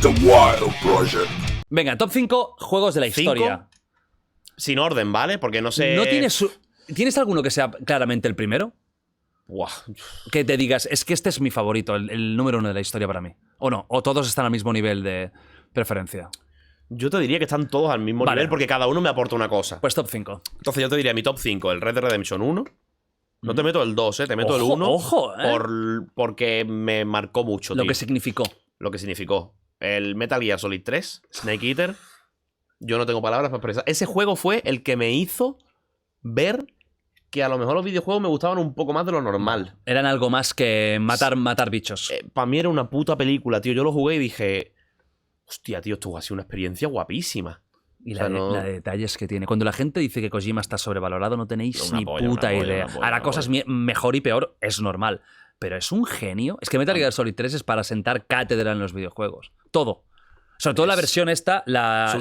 The Wild Project. Venga, top 5 juegos de la historia. Sin orden, ¿vale? Porque no sé... ¿No ¿Tienes alguno que sea claramente el primero? Buah. Que te digas, es que este es mi favorito, el número 1 de la historia para mí. O no, o todos están al mismo nivel de preferencia. Yo te diría que están todos al mismo Vale. nivel porque cada uno me aporta una cosa. Pues top 5. Entonces yo te diría mi top 5, el Red Dead Redemption 1. No te meto el 2, te meto el 1. Ojo, porque me marcó mucho, Lo tío. que significó. Lo que significó. El Metal Gear Solid 3, Snake Eater. Yo no tengo palabras para expresar. Ese juego fue el que me hizo ver que a lo mejor los videojuegos me gustaban un poco más de lo normal. Eran algo más que matar bichos. Para mí era una puta película, tío. Yo lo jugué y dije... Hostia, tío, esto ha sido una experiencia guapísima. Y o sea, la de detalles que tiene. Cuando la gente dice que Kojima está sobrevalorado, no tenéis Una ni polla, puta una polla, idea. una polla, Hará una cosas mejor y peor, es normal. Pero es un genio. Es que Metal Gear Solid 3 es para sentar cátedra en los videojuegos. Todo. Sobre todo la versión esta, la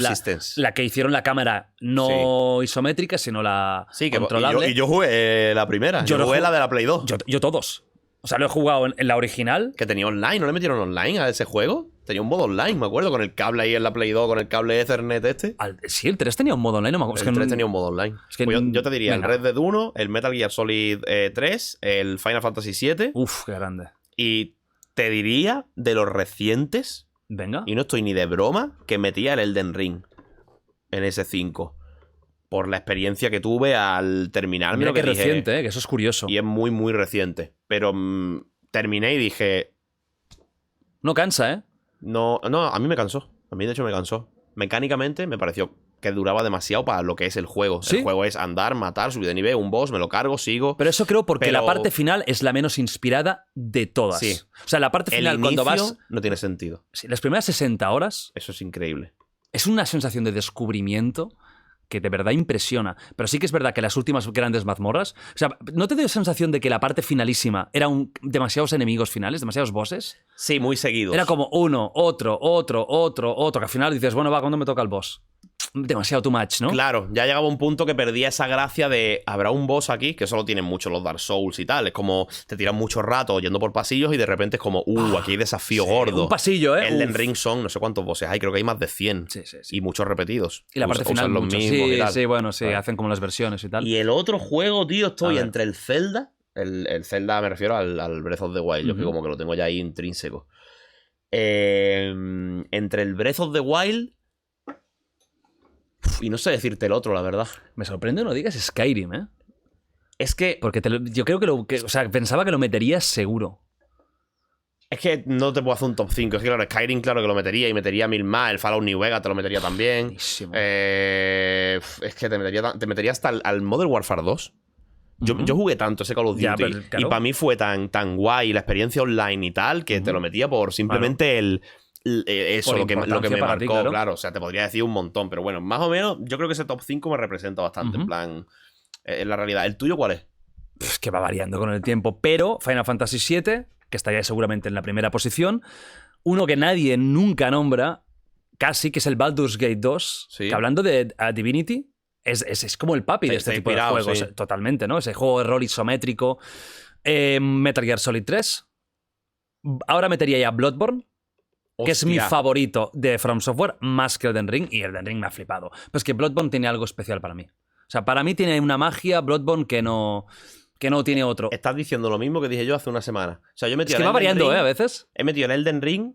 que hicieron la cámara no isométrica, sino la controlable. Y yo jugué la primera. Yo jugué la de la Play 2. Yo todos. O sea, lo he jugado en la original. Que tenía online. ¿No le metieron online a ese juego? Tenía un modo online, me acuerdo, con el cable ahí en la Play 2, con el cable Ethernet este. Sí, el 3 tenía un modo online, no me acuerdo. El 3 tenía un modo online. Es que pues yo te diría el Red Dead 1, el Metal Gear Solid 3, el Final Fantasy 7. Uf, qué grande. Y te diría, de los recientes, Venga. y no estoy ni de broma, que metía el Elden Ring en ese 5. Por la experiencia que tuve al terminarme. Mira lo que que dije, reciente, que eso es curioso. Y es muy, muy reciente. Pero terminé y dije... No cansa, ¿eh? No, a mí me cansó. A mí, de hecho, me cansó. Mecánicamente me pareció que duraba demasiado para lo que es el juego. ¿Sí? El juego es andar, matar, subir de nivel, un boss, me lo cargo, sigo. Pero eso creo porque la parte final es la menos inspirada de todas. Sí. O sea, la parte final, el cuando vas... no tiene sentido. Sí, las primeras 60 horas Eso es increíble. es una sensación de descubrimiento que de verdad impresiona. Pero sí que es verdad que las últimas grandes mazmorras... O sea, ¿no te dio sensación de que la parte finalísima era demasiados enemigos finales, demasiados bosses? Sí, muy seguidos. Era como uno, otro, que al final dices, bueno, va, ¿cuándo me toca el boss? Demasiado too much, ¿no? Claro, ya llegaba un punto que perdía esa gracia de habrá un boss aquí, que eso lo tienen mucho los Dark Souls y tal. Es como te tiran mucho rato yendo por pasillos y de repente es como, aquí hay desafío gordo. Un pasillo, ¿eh? Elden Ring son no sé cuántos bosses hay, creo que hay más de 100. Sí. Y muchos repetidos. Y la parte final los mucho. mismos y tal. Sí, bueno, sí, Vale. hacen como las versiones y tal. Y el otro juego, tío, estoy A ver. entre el Zelda. El Zelda me refiero al Breath of the Wild. Yo que como que lo tengo ya ahí intrínseco. Entre el Breath of the Wild. Y no sé decirte el otro, la verdad. Me sorprende que no digas Skyrim, ¿eh? Es que. Porque yo creo o sea, pensaba que lo meterías seguro. Es que no te puedo hacer un top 5. Es que, claro, Skyrim, claro que lo metería. Y metería 1000 más. El Fallout New Vegas te lo metería también. Buenísimo. Es que te metería hasta al Modern Warfare 2. Yo jugué tanto ese Call of Duty. Ya, pero, claro. Y para mí fue tan guay la experiencia online y tal que te lo metía por simplemente eso, Por lo que me importancia para ti, marcó, claro. O sea, te podría decir un montón. Pero bueno, más o menos, yo creo que ese top 5 me representa bastante. En plan, en la realidad. ¿El tuyo cuál es? Es que va variando con el tiempo. Pero Final Fantasy VII, que estaría seguramente en la primera posición. Uno que nadie nunca nombra, casi, que es el Baldur's Gate 2. Sí. Que hablando de Divinity, es como el papi de este tipo de juegos. Sí. Totalmente, ¿no? Ese juego de rol isométrico. Metal Gear Solid 3. Ahora metería ya Bloodborne, que es mi Hostia. favorito de From Software, más que Elden Ring, y Elden Ring me ha flipado. Pero es que Bloodborne tiene algo especial para mí. O sea, para mí tiene una magia Bloodborne que no tiene otro. Estás diciendo lo mismo que dije yo hace una semana. O sea, yo metí Es que va variando, a veces. He metido el Elden Ring,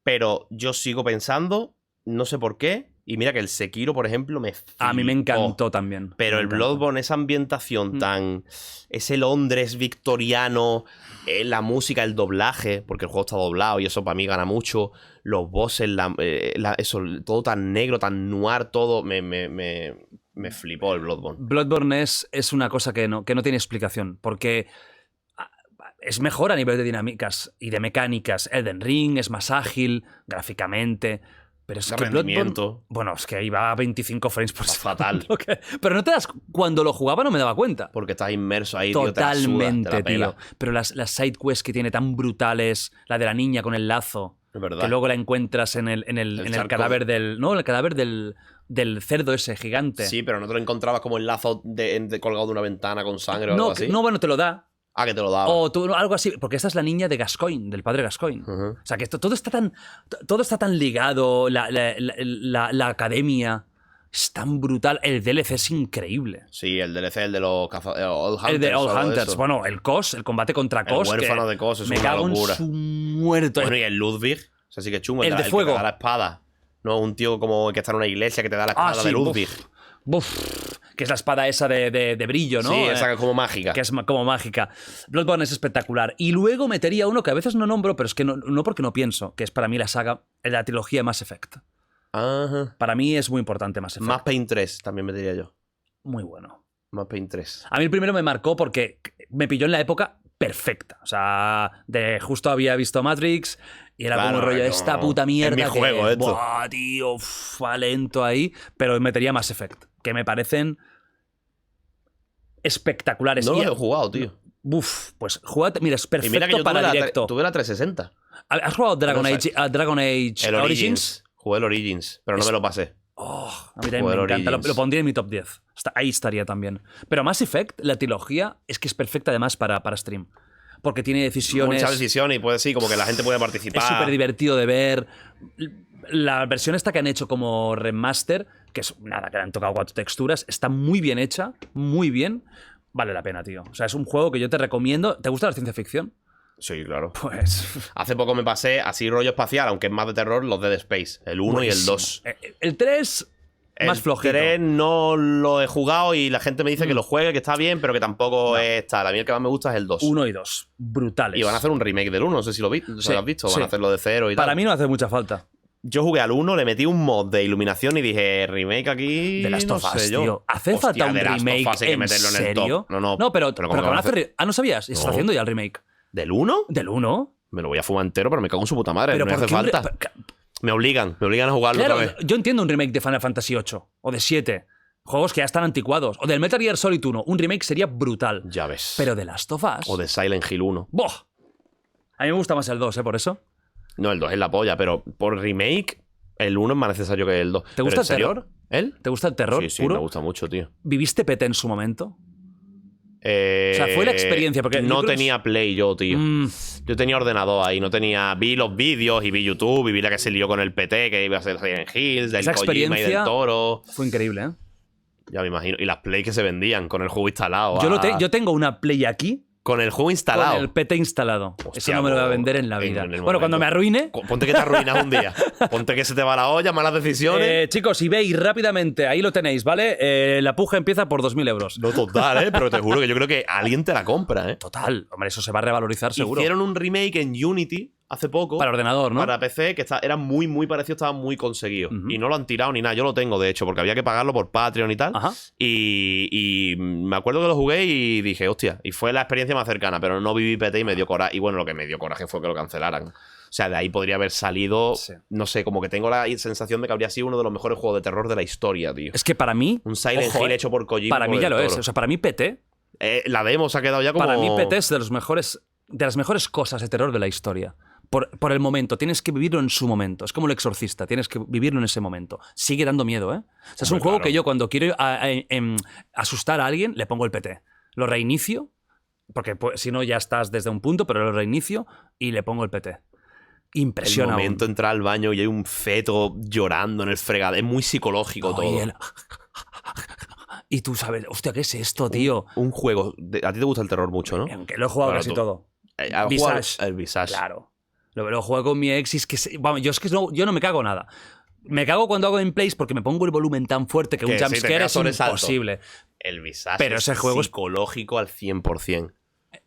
pero yo sigo pensando, no sé por qué, y mira que el Sekiro, por ejemplo, me flipó. A mí me encantó también. Pero Me el encantó. Bloodborne, esa ambientación tan... Ese Londres victoriano, la música, el doblaje, porque el juego está doblado y eso para mí gana mucho. Los bosses, eso, todo tan negro, tan noir, todo me flipó el Bloodborne. Bloodborne es una cosa que no tiene explicación, porque es mejor a nivel de dinámicas y de mecánicas. Elden Ring es más ágil gráficamente, pero es De que rendimiento. Bloodborne... Bueno, es que ahí va a 25 frames por segundo. Fatal. Pero no te das... Cuando lo jugaba no me daba cuenta. Porque estás inmerso ahí, tío, te la suda, Totalmente, te la pela. tío. Pero las side quests que tiene tan brutales, la de la niña con el lazo, Es verdad. que luego la encuentras en el charco. cadáver del... No, el cadáver del cerdo ese gigante. Sí, pero no te lo encontrabas como el lazo colgado de una ventana con sangre o algo así. No, bueno, te lo da. Ah, que te lo daba. O algo así, porque esta es la niña de Gascoigne, del padre Gascoigne. O sea, que todo está tan ligado, la academia es tan brutal. El DLC es increíble. Sí, el DLC, el de los Old Hunters. El de Old Hunters. Bueno, el COS, el combate contra COS. El huérfano de COS es me una cago locura. En su muerto. Bueno, y el Ludwig, o sea, sí que es chungo. El de fuego. Que te da la espada. No, un tío como que está en una iglesia que te da la espada de Ludwig. Que es la espada esa de brillo, ¿no? Sí, esa que es como mágica. Que es como mágica. Bloodborne es espectacular. Y luego metería uno que a veces no nombro, pero es que no porque no pienso, que es para mí la saga, la trilogía Mass Effect. Ajá. Para mí es muy importante Mass Effect. Max Payne 3 también me diría yo. Muy bueno. Max Payne 3. A mí el primero me marcó porque me pilló en la época perfecta. O sea, justo había visto Matrix y era como rollo, esta puta mierda. Es mi juego, que, esto. Buah, tío, va lento ahí. Pero metería Mass Effect, que me parecen espectaculares. No lo he jugado, tío. Pues jugate, mira, es perfecto mira que yo para directo. Tuve la 360. ¿Has jugado Dragon Age el Origins? Jugué el Origins, pero no me lo pasé. A mí también me encanta. Lo pondría en mi top 10. Ahí estaría también. Pero Mass Effect, la trilogía, es que es perfecta además para stream. Porque tiene decisiones. Muchas decisiones y puede sí, como que la gente puede participar. Es súper divertido de ver. La versión esta que han hecho como remaster, que es nada, que le han tocado 4 texturas, está muy bien hecha, muy bien. Vale la pena, tío. O sea, es un juego que yo te recomiendo. ¿Te gusta la ciencia ficción? Sí, claro. Pues. Hace poco me pasé, así rollo espacial, aunque es más de terror, los Dead Space. El 1 y el 2. El 3. Más flojito. El 3 no lo he jugado y la gente me dice que lo juegue, que está bien, pero que tampoco es tal. A mí el que más me gusta es el 2. 1 y 2. Brutales. Y van a hacer un remake del 1, no sé si lo has visto. Van a hacerlo de cero y tal. Para mí no hace mucha falta. Yo jugué al 1, le metí un mod de iluminación y dije, remake aquí. De Last of Us, tío. ¿Hace Hostia, falta un de Last of remake? Us hay que meterlo en el top. No, pero que van a hacer. Ah, ¿no sabías? Se está haciendo ya el remake. ¿Del 1? ¿Del 1? Me lo voy a fumar entero, pero me cago en su puta madre. Pero no me hace falta. Me obligan a jugarlo otra vez. Yo entiendo un remake de Final Fantasy VIII o de 7. Juegos que ya están anticuados. O del Metal Gear Solid 1. Un remake sería brutal. Ya ves. Pero de Last of Us. O de Silent Hill 1. ¡Boh! A mí me gusta más el 2, por eso. No, el 2 es la polla, pero por remake, el 1 es más necesario que el 2. ¿Te gusta el terror? ¿Él? ¿Te gusta el terror? Sí, puro? Me gusta mucho, tío. ¿Viviste PT en su momento? O sea, fue la experiencia. Porque no tenía Play yo, tío. Yo tenía ordenador ahí, no tenía. Vi los vídeos y vi YouTube y vi la que se lió con el PT, que iba a ser Silent Hills, del Kojima y del Toro. Fue increíble, ¿eh? Ya me imagino. Y las Play que se vendían con el juego instalado. Yo tengo una Play aquí. Con el juego instalado. Con el PT instalado. Hostia, eso no me lo voy a vender en la vida. Bueno, cuando me arruine. Ponte que te arruinas un día. Ponte que se te va la olla, malas decisiones. Chicos, si veis rápidamente, ahí lo tenéis, ¿vale? La puja empieza por 2.000 euros. No, total, pero te juro que yo creo que alguien te la compra, ¿eh? Total. Hombre, eso se va a revalorizar seguro. Hicieron un remake en Unity hace poco. Para ordenador, ¿no? Para PC, que era muy, muy parecido, estaba muy conseguido. Y no lo han tirado ni nada. Yo lo tengo, de hecho, porque había que pagarlo por Patreon y tal. Ajá. Y me acuerdo que lo jugué y dije, hostia. Y fue la experiencia más cercana, pero no viví PT y me dio coraje. Y bueno, lo que me dio coraje fue que lo cancelaran. O sea, de ahí podría haber salido, no sé, como que tengo la sensación de que habría sido uno de los mejores juegos de terror de la historia, tío. Es que para mí... Un Silent Hill hecho por Kojima. Para mí ya lo es. O sea, para mí PT... la demo se ha quedado ya como... Para mí PT es de las mejores cosas de terror de la historia. Por el momento, tienes que vivirlo en su momento. Es como el Exorcista, tienes que vivirlo en ese momento. Sigue dando miedo, ¿eh? O sea, es un juego que yo cuando quiero asustar a alguien, le pongo el PT. Lo reinicio, porque si no ya estás desde un punto, pero lo reinicio y le pongo el PT. Impresiona. El momento de entrar al baño y hay un feto llorando en el fregadero. Es muy psicológico todo. Y tú sabes, hostia, ¿qué es esto, tío? Un juego. A ti te gusta el terror mucho, ¿no? Aunque lo he jugado casi todo. Visage. El Visage. Claro. Lo juego con mi ex y es que... Vamos, yo no me cago nada. Me cago cuando hago gameplays porque me pongo el volumen tan fuerte que un jumpscare es imposible. El Visage pero ese juego es psicológico al 100%.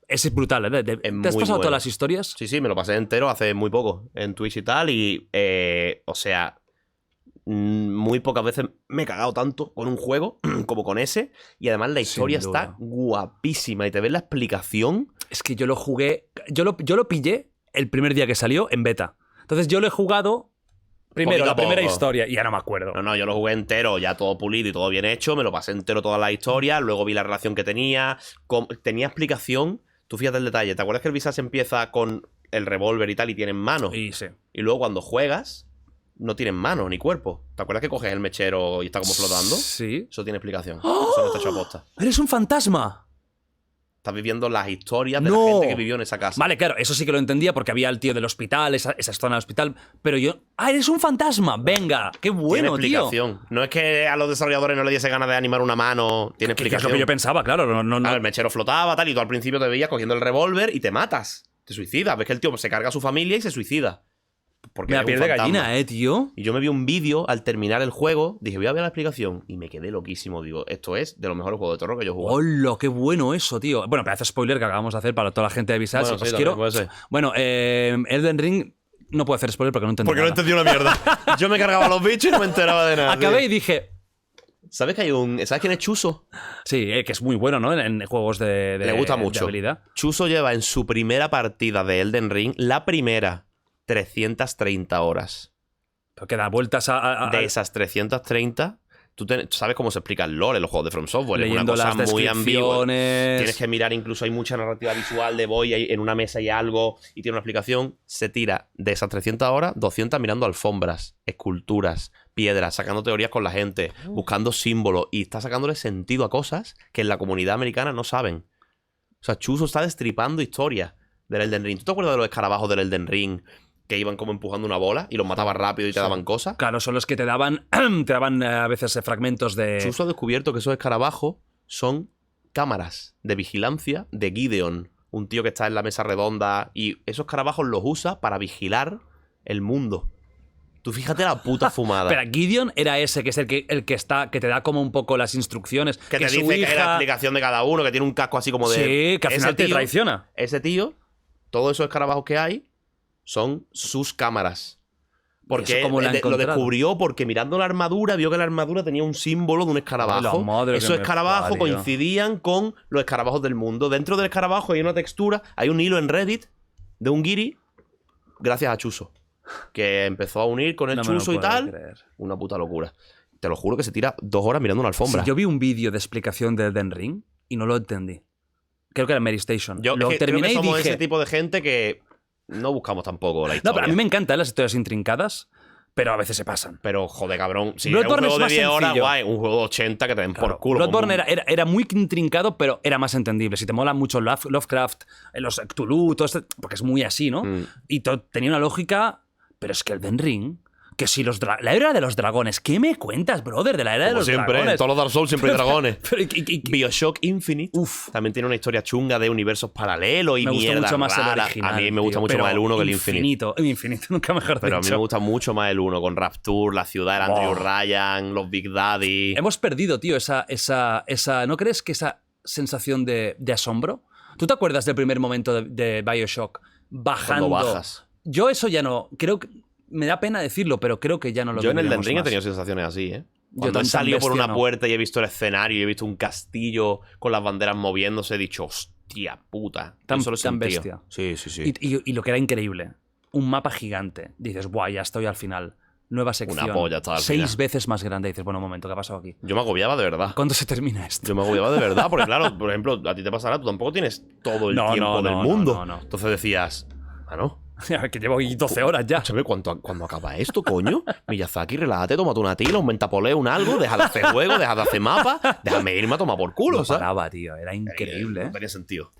Ese es brutal, ¿eh? ¿Te has pasado todas las historias? Sí, me lo pasé entero hace muy poco en Twitch y tal. Y, o sea, muy pocas veces me he cagado tanto con un juego como con ese. Y además la historia está guapísima. Y te ves la explicación. Es que yo lo jugué... Yo lo pillé el primer día que salió en beta. Entonces yo lo he jugado primero, la primera historia, y ya no me acuerdo. No, yo lo jugué entero, ya todo pulido y todo bien hecho, me lo pasé entero todas las historias, luego vi la relación que tenía, tenía explicación. Tú fíjate el detalle, ¿te acuerdas que el Visage empieza con el revólver y tal y tienen mano? Sí. Y luego cuando juegas, no tienen mano ni cuerpo. ¿Te acuerdas que coges el mechero y está como flotando? Sí. Eso tiene explicación. ¡Oh! Eso no está hecho a posta. ¡Eres un fantasma! Estás viviendo las historias de la gente que vivió en esa casa. Vale, claro, eso sí que lo entendía porque había el tío del hospital, esa zona del hospital. Pero yo... ¡Ah, eres un fantasma! ¡Venga! ¡Qué bueno, tiene explicación. Tío! No es que a los desarrolladores no les diese ganas de animar una mano. Tiene explicación. Es lo que yo pensaba, claro. No. El mechero flotaba, tal, y tú al principio te veías cogiendo el revólver y te matas. Te suicidas. Ves que el tío se carga a su familia y se suicida. Porque me la piel de gallina, tío. Y yo me vi un vídeo al terminar el juego, dije, voy a ver la explicación, y me quedé loquísimo. Digo, esto es de los mejores juegos de terror que yo he jugado. ¡Hola! ¡Qué bueno eso, tío! Bueno, pedazo de spoiler que acabamos de hacer para toda la gente de Visage. Bueno, sí, quiero... Bueno, Elden Ring no puedo hacer spoiler porque no entendí nada. Porque no entendí una mierda. Yo me cargaba los bichos y no me enteraba de nada. Acabé y dije... ¿Sabes que hay un... ¿Sabes quién es Chuso? Sí, que es muy bueno, ¿no? En juegos de Le gusta mucho. De habilidad. Chuso lleva en su primera partida de Elden Ring, la primera, 330 horas. Pero que da vueltas a... De esas 330, tú sabes cómo se explica el lore en los juegos de From Software. Leyendo es una cosa muy ambigua. Tienes que mirar, incluso hay mucha narrativa visual de voy en una mesa y algo y tiene una explicación. Se tira de esas 300 horas, 200 mirando alfombras, esculturas, piedras, sacando teorías con la gente, buscando símbolos y está sacándole sentido a cosas que en la comunidad americana no saben. O sea, Chuso está destripando historias del Elden Ring. ¿Tú te acuerdas de los escarabajos del Elden Ring? Que iban como empujando una bola y los matabas rápido y te daban cosas. Claro, son los que te daban a veces fragmentos de... Chuso ha descubierto que esos escarabajos son cámaras de vigilancia de Gideon, un tío que está en la mesa redonda, y esos escarabajos los usa para vigilar el mundo. Tú fíjate la puta fumada. Pero Gideon era ese, que es el que está, que te da como un poco las instrucciones. Que te dice que es la explicación de cada uno, que tiene un casco así como de... Sí, que al final te traiciona. Ese tío, todos esos escarabajos que hay, son sus cámaras. Porque lo descubrió porque mirando la armadura vio que la armadura tenía un símbolo de un escarabajo. Esos escarabajos coincidían con los escarabajos del mundo. Dentro del escarabajo hay una textura, hay un hilo en Reddit de un guiri gracias a Chuso, que empezó a unir con el Chuso y tal. Una puta locura. Te lo juro que se tira 2 horas mirando una alfombra. Sí, yo vi un vídeo de explicación del Elden Ring y no lo entendí. Creo que era Mary Station. Yo lo terminé creo que somos ese tipo de gente que no buscamos tampoco la historia. No, pero a mí me encantan las historias intrincadas, pero a veces se pasan. Pero, joder, cabrón. Si Bloodborne es un juego es de 10 más horas, sencillo. guay. Un juego de 80 que te den por culo. Bloodborne era muy intrincado, pero era más entendible. Si te mola mucho Lovecraft, los Cthulhu, todo esto, porque es muy así, ¿no? Y tenía una lógica, pero es que el Elden Ring... Que si la era de los dragones. ¿Qué me cuentas, brother? De la era de los siempre, dragones. En todos los Dark Souls siempre hay dragones. Pero, BioShock Infinite también tiene una historia chunga de universos paralelos y mierda. Me gusta mucho más el original. A mí me gusta mucho más el 1 que el Infinite. Infinito, nunca mejor dicho. Pero a mí me gusta mucho más el 1, con Rapture, la ciudad, el Andrew Ryan, los Big Daddy. Hemos perdido, tío, esa ¿no crees que esa sensación de asombro? ¿Tú te acuerdas del primer momento de BioShock? Bajando. Cuando bajas. Yo eso ya no. Creo que. Me da pena decirlo, pero creo que ya no lo Yo en el Elden Ring he tenido sensaciones así, ¿eh? Cuando he salido por una puerta y he visto el escenario y he visto un castillo con las banderas moviéndose, he dicho, hostia puta. Tan bestia. Sí. Y lo que era increíble, un mapa gigante. Dices, buah, ya estoy al final. Nueva sección. Una polla, estaba al 6 final. veces más grande. Y dices, bueno, un momento, ¿qué ha pasado aquí? Yo me agobiaba de verdad. ¿Cuándo se termina esto? Yo me agobiaba de verdad, porque claro, por ejemplo, a ti te pasará, tú tampoco tienes todo el tiempo del mundo. No. Entonces decías, no. Que llevo aquí 12 horas ya. ¿Sabes cuándo acaba esto, coño? Miyazaki, relájate, tómate una tila, un mentapoleo, un algo, deja de hacer juegos, deja de hacer mapas, déjame irme a tomar por culo, No ¿sabes? paraba, tío. Era increíble, No tenía sentido.